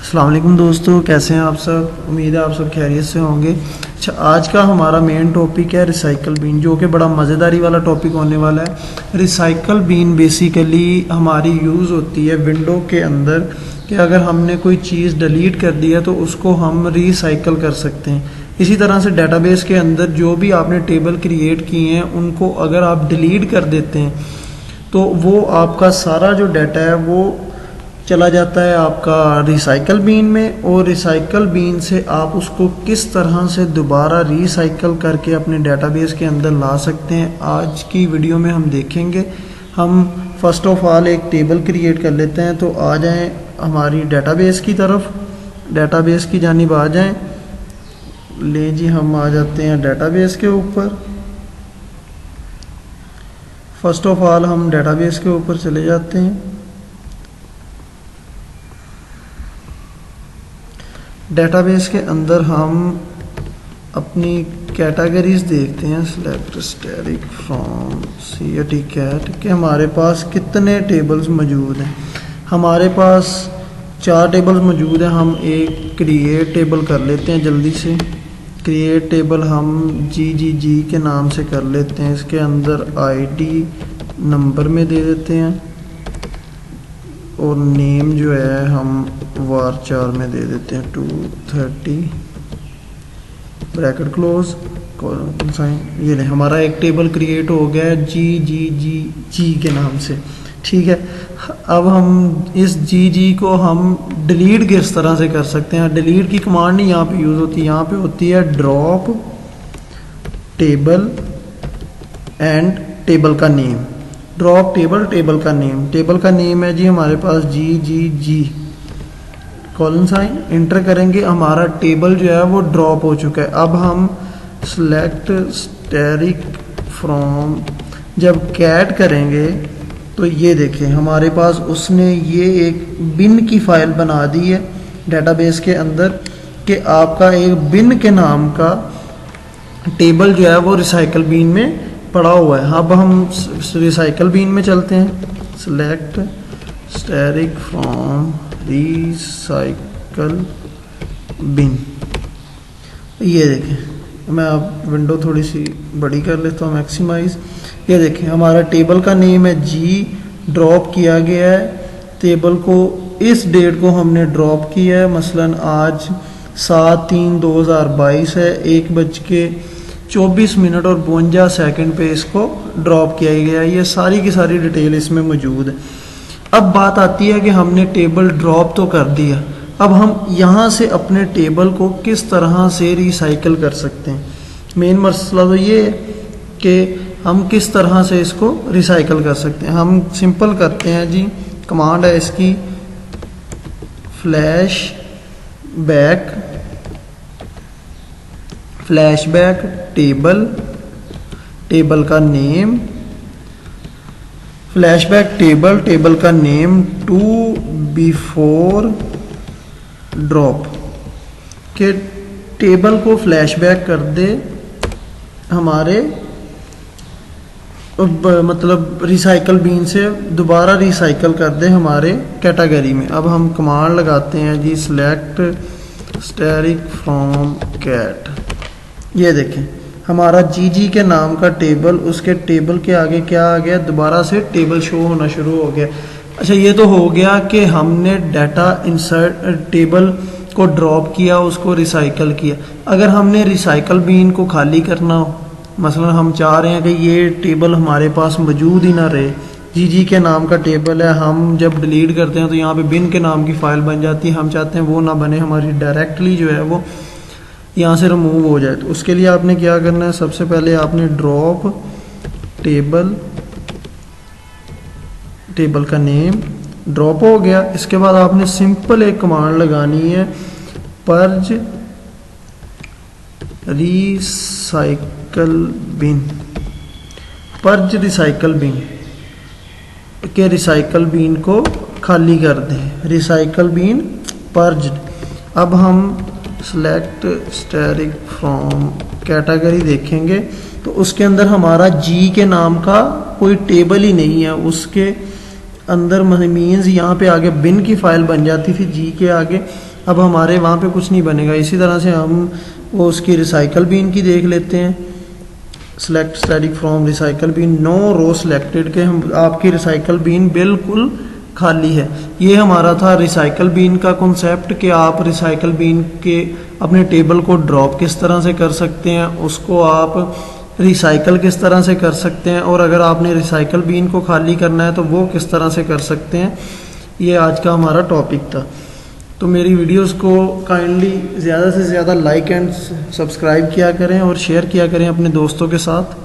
अस्सलाम वालेकुम दोस्तों, कैसे हैं आप सब। उम्मीद है आप सब खैरियत से होंगे। अच्छा, आज का हमारा मेन टॉपिक है रिसाइकल बीन, जो कि बड़ा मज़ेदारी वाला टॉपिक होने वाला है। रिसाइकल बीन बेसिकली हमारी यूज़ होती है विंडो के अंदर कि अगर हमने कोई चीज़ डिलीट कर दी है तो उसको हम रिसाइकल कर सकते हैं। इसी तरह से डेटाबेस के अंदर जो भी आपने टेबल क्रिएट किए हैं उनको अगर आप डिलीट कर देते हैं तो वो आपका सारा जो डाटा है वो चला जाता है आपका रिसाइकल बीन में, और रिसाइकल बीन से आप उसको किस तरह से दोबारा रिसाइकल करके अपने डेटाबेस के अंदर ला सकते हैं आज की वीडियो में हम देखेंगे। हम फर्स्ट ऑफ ऑल एक टेबल क्रिएट कर लेते हैं। तो आ जाएं हमारी डेटाबेस की तरफ, डेटाबेस की जानिब आ जाएं। ले जी, हम आ जाते हैं डेटाबेस के ऊपर। फर्स्ट ऑफ ऑल हम डेटाबेस के ऊपर चले जाते हैं। डेटाबेस के अंदर हम अपनी कैटेगरीज देखते हैं। Select static from CAT cat कि हमारे पास कितने टेबल्स मौजूद हैं। हमारे पास 4 टेबल्स मौजूद हैं। हम एक क्रिएट टेबल कर लेते हैं जल्दी से। क्रिएट टेबल हम GGG के नाम से कर लेते हैं। इसके अंदर ID नंबर में दे देते हैं और नेम जो है हम var4 में दे देते हैं 230 ब्रैकेट क्लोज कॉलन साइन। ये ले, हमारा एक टेबल क्रिएट हो गया है GGG के नाम से। ठीक है, अब हम इस GG को हम डिलीट किस तरह से कर सकते हैं। डिलीट की कमांड नहीं यहाँ पे यूज़ होती, यहाँ पे होती है ड्रॉप टेबल एंड टेबल का नेम। ड्रॉप टेबल, टेबल का नेम। टेबल का नेम है जी हमारे पास GGG कॉलन साइन। इंटर करेंगे, हमारा टेबल जो है वो ड्रॉप हो चुका है। अब हम सेलेक्ट स्टैटिक फ्रॉम जब कैट करेंगे तो ये देखें हमारे पास उसने ये एक बिन की फाइल बना दी है डेटाबेस के अंदर कि आपका एक बिन के नाम का टेबल जो है वो रिसाइकल बीन में पड़ा हुआ है। अब हम रिसाइकल बीन में चलते हैं। Select static from recycle bin. ये देखें, मैं अब विंडो थोड़ी सी बड़ी कर लेता हूँ, मैक्सिमाइज। ये देखें हमारा टेबल का नेम है G, ड्रॉप किया गया है। टेबल को इस डेट को हमने ड्रॉप किया है, मसलन आज 7/3/2022 है। 1:24 और 52 सेकंड पे इसको ड्रॉप किया गया है। ये सारी की सारी डिटेल इसमें मौजूद है। अब बात आती है कि हमने टेबल ड्रॉप तो कर दिया, अब हम यहाँ से अपने टेबल को किस तरह से रिसाइकल कर सकते हैं। मेन मसला तो ये है कि हम किस तरह से इसको रिसाइकल कर सकते हैं। हम सिंपल करते हैं जी, कमांड है इसकी फ्लैशबैक टेबल, टेबल का नेम, फ्लैशबैक टेबल, टेबल का नेम टू बिफोर ड्रॉप के टेबल को फ्लैशबैक कर दे हमारे मतलब रिसाइकल बीन से दोबारा रिसाइकल कर दे हमारे कैटेगरी में। अब हम कमांड लगाते हैं जी सेलेक्ट स्टैटिक फ्रॉम कैट। ये देखें हमारा GG के नाम का टेबल, उसके टेबल के आगे क्या आ गया, दोबारा से टेबल शो होना शुरू हो गया। अच्छा, ये तो हो गया कि हमने डाटा इंसर्ट टेबल को ड्रॉप किया, उसको रिसाइकल किया। अगर हमने रिसाइकल बीन को खाली करना हो, मसलन हम चाह रहे हैं कि ये टेबल हमारे पास मौजूद ही ना रहे, GG के नाम का टेबल है, हम जब डिलीट करते हैं तो यहाँ पे बिन के नाम की फ़ाइल बन जाती है, हम चाहते हैं वो ना बने, हमारी डायरेक्टली जो है वो यहाँ से रिमूव हो जाए। तो उसके लिए आपने क्या करना है, सबसे पहले आपने ड्रॉप टेबल, टेबल का नेम ड्रॉप हो गया। इसके बाद आपने सिंपल एक कमांड लगानी है purge recycle bin, purge recycle bin के रिसाइकल बीन को खाली कर दें, रिसाइकल बीन पर्ज। अब हम सेलेक्ट स्टैटिक फ्रॉम कैटेगरी देखेंगे तो उसके अंदर हमारा G के नाम का कोई टेबल ही नहीं है। उसके अंदर मीन्स यहाँ पे आगे बिन की फाइल बन जाती थी जी के आगे। अब हमारे वहाँ पे कुछ नहीं बनेगा। इसी तरह से हम वो उसकी रिसाइकल बीन की देख लेते हैं। Select static from recycle bin, no row selected के हम आपकी रिसाइकल बीन बिल्कुल खाली है। ये हमारा था रिसाइकल बीन का कॉन्सेप्ट कि आप रिसाइकल बीन के अपने टेबल को ड्रॉप किस तरह से कर सकते हैं, उसको आप रिसाइकल किस तरह से कर सकते हैं, और अगर आपने रिसाइकल बीन को खाली करना है तो वो किस तरह से कर सकते हैं। ये आज का हमारा टॉपिक था। तो मेरी वीडियोस को काइंडली ज़्यादा से ज़्यादा लाइक एंड सब्सक्राइब किया करें और शेयर किया करें अपने दोस्तों के साथ।